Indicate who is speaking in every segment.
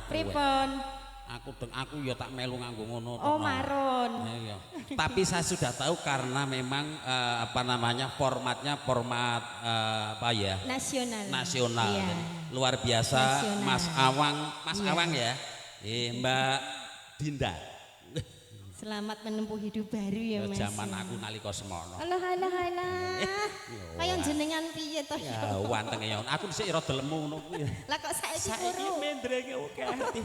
Speaker 1: Pripun?
Speaker 2: Aku ya tak melu nganggo ngono.
Speaker 1: Oh, marun.
Speaker 2: Iya. Tapi saya sudah tahu karena memang formatnya format apa ya? Nasional.
Speaker 1: Iya.
Speaker 2: Luar biasa.
Speaker 1: Nasional.
Speaker 2: Mas Awang ya. Mbak Dinda.
Speaker 1: Selamat menempuh hidup baru ya, Mas.
Speaker 2: Zaman aku nalika semono.
Speaker 1: Alah. Kaya jenengan piye to?
Speaker 2: Ya wantenge ya. Aku dhisik rada lemu ngono kuwi.
Speaker 1: Lah kok saiki
Speaker 2: Saiki
Speaker 1: kuru?
Speaker 2: mendrenge oke ati.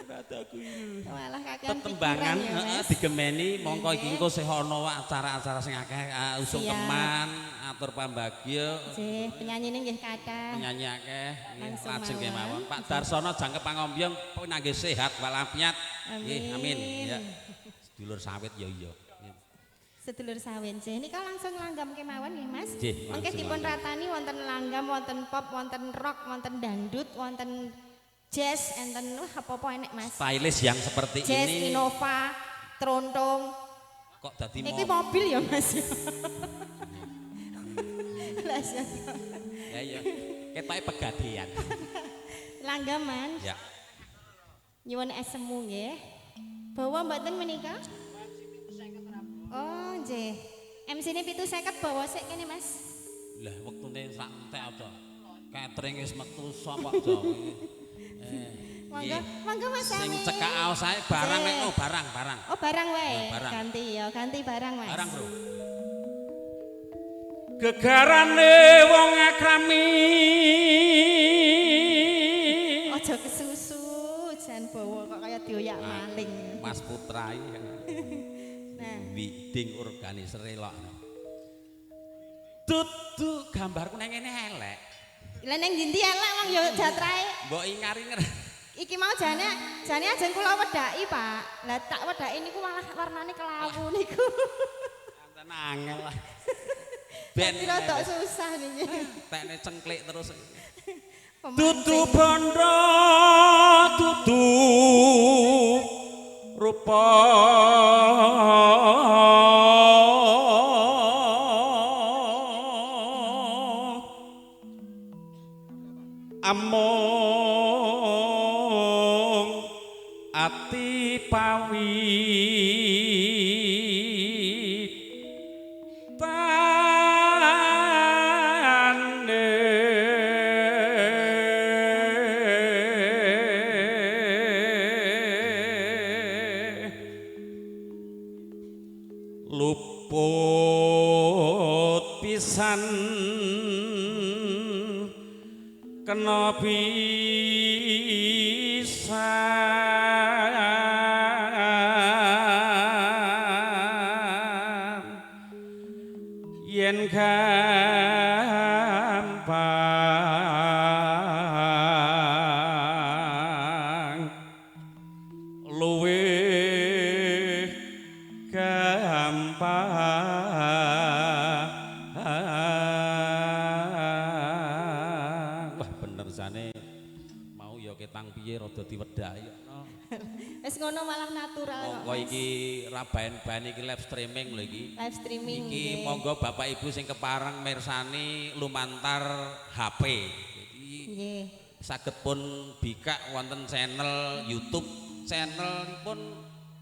Speaker 2: Radaku iki.
Speaker 1: Walah kakean
Speaker 2: Tetembangan
Speaker 1: pikiran ya, Mas.
Speaker 2: digemeni mongko iki engko sih ana acara-acara sing akeh usung
Speaker 1: Siap.
Speaker 2: keman, atur pambagya.
Speaker 1: Nggih, penyanyine nggih kathah.
Speaker 2: Penyanyi akeh
Speaker 1: Langsung
Speaker 2: lajeng
Speaker 1: mawon.
Speaker 2: kemawon. Pak Darsono jangkep pangombyong nangge sehat walafiat. Nggih, amin. Ya. Sedulur sawit ya iya.
Speaker 1: Sedulur sawit nggih. Nika langsung langgam kemawon nggih, Mas.
Speaker 2: Nggih,
Speaker 1: Mengke
Speaker 2: langsung
Speaker 1: dipun
Speaker 2: langgam.
Speaker 1: ratani wonten langgam, wonten pop, wonten rock, wonten dangdut, wonten jazz, enten apa-apa enek, Mas.
Speaker 2: Stylist yang seperti
Speaker 1: Jazz,
Speaker 2: ini
Speaker 1: Innova, Tronton.
Speaker 2: kok dadi
Speaker 1: Iki mobil ya, Mas. Lah
Speaker 2: ya ya. Ketoke pegadean.
Speaker 1: langgaman.
Speaker 2: Ya.
Speaker 1: Nyuwun es semu nggih. Bawa mboten menika? Oh, nggih. MC-ne 750 bawa sik kene, Mas.
Speaker 2: Lah wektune sak entek to. Catering wis metu sapa to iki.
Speaker 1: Monggo Mas
Speaker 2: Sing
Speaker 1: Sami.
Speaker 2: cekak aos ae barang nek
Speaker 1: Nggih.
Speaker 2: barang.
Speaker 1: Oh, barang wae.
Speaker 2: Oh, barang.
Speaker 1: Ganti ya, ganti barang, Mas.
Speaker 2: Barang, Bro. Gegarane wong akrami.
Speaker 1: Aja kesusu, jan bawa kok kaya dioyak maling.
Speaker 2: Mas Putra iki kan.
Speaker 1: Nah,
Speaker 2: Widing organiser elok. Dudu gambarku nang ngene elek.
Speaker 1: lha ning ndi elek wong ya jatrae.
Speaker 2: Mbok ingar-ingar.
Speaker 1: Iki mau jane ajeng kula wedaki, Pak. Lah tak wedaki niku malah warnane kelawu niku.
Speaker 2: Anten angel lah.
Speaker 1: Ben rada susah niki.
Speaker 2: Tekne cengklik terus.
Speaker 1: Pemancing.
Speaker 2: Dudu bondo dudu rupa amung ati pawit luput pisan kena pisan yen gampang luwih gampang. Wah bener jane mau ya ketang piye rada diwedhaki no.
Speaker 1: Wis ngono malah natural kok.
Speaker 2: Monggo iki ra baen-baen iki live streaming lho iki.
Speaker 1: Live streaming.
Speaker 2: Iki
Speaker 1: nggih.
Speaker 2: monggo Bapak Ibu sing kepareng mirsani lumantar HP. Jadi
Speaker 1: Nggih.
Speaker 2: saged pun bikak wonten channel YouTube channelipun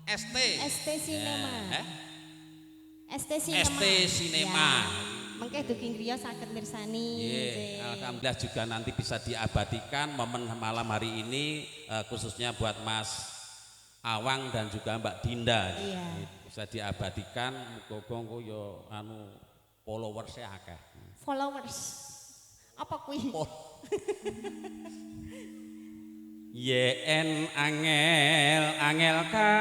Speaker 2: ST.
Speaker 1: ST Cinema.
Speaker 2: Eh?
Speaker 1: ST Cinema.
Speaker 2: ST Cinema.
Speaker 1: Ya. Mengke dugi griya saged mirsani.
Speaker 2: Iya,
Speaker 1: nggih.
Speaker 2: alhamdulillah juga nanti bisa diabadikan momen malam hari ini khususnya buat Mas Awang dan juga Mbak Dinda.
Speaker 1: Iya.
Speaker 2: Bisa diabadikan muga-muga yo anu followersnya akeh.
Speaker 1: Followers. Apa kuwi?
Speaker 2: Oh. YN angel ka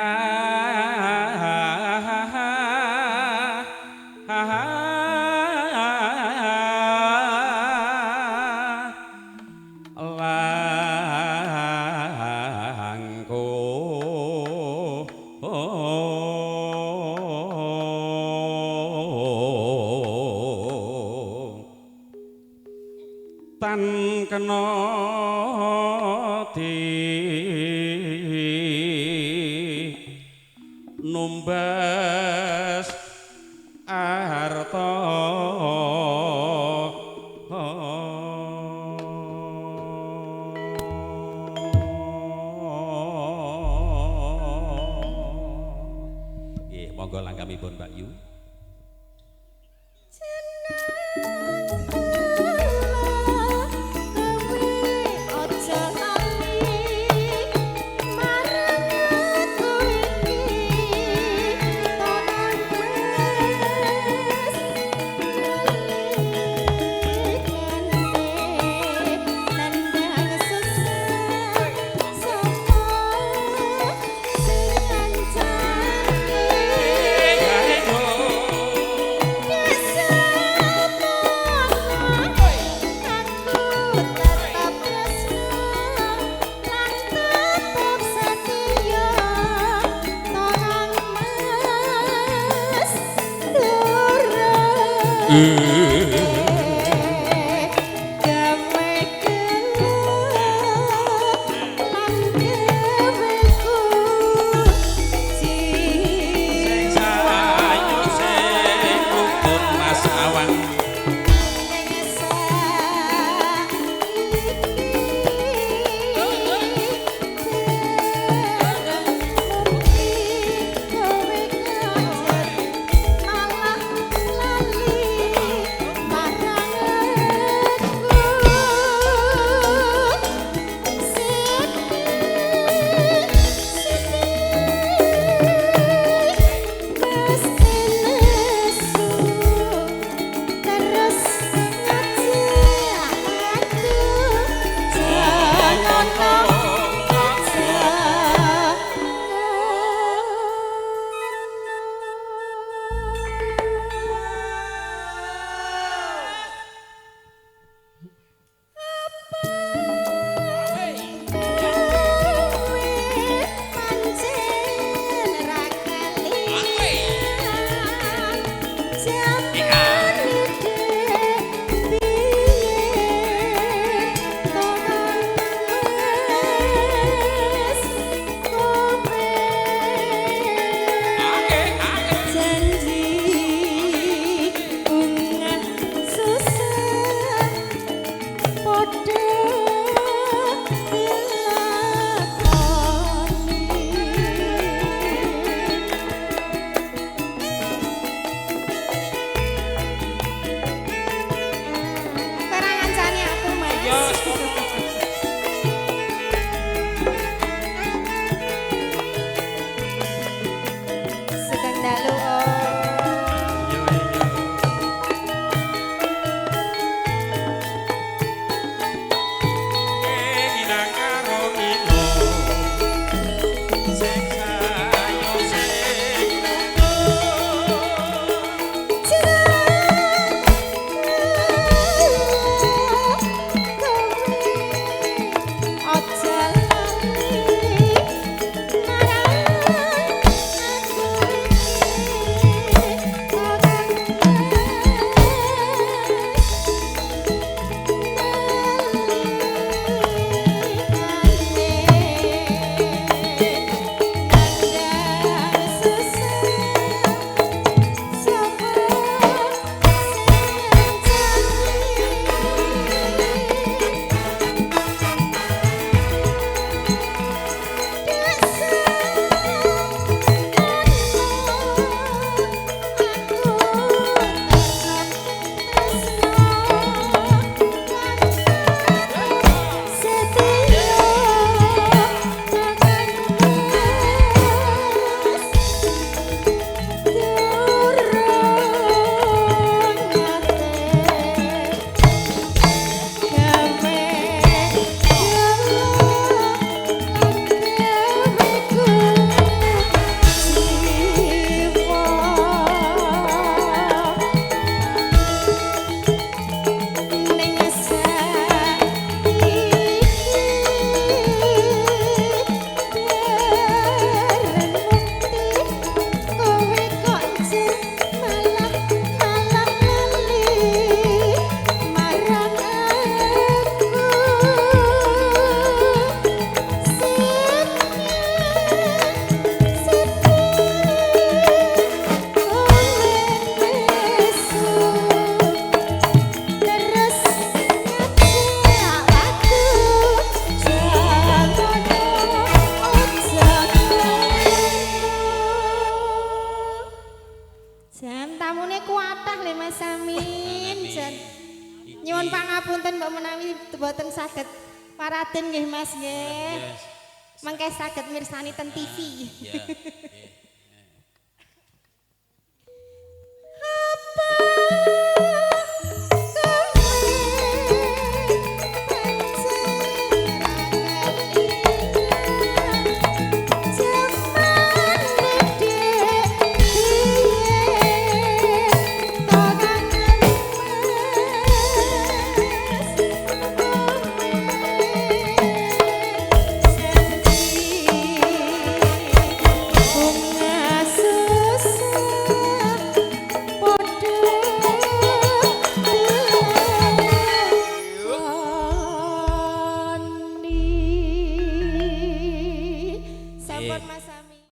Speaker 2: tan kena di numbas arta monggo langgamipun Mbak Yu.
Speaker 1: boten saged paraden nggih Mas nggih.
Speaker 2: Yes.
Speaker 1: Mengke saged mirsani ten TV.
Speaker 2: Ya.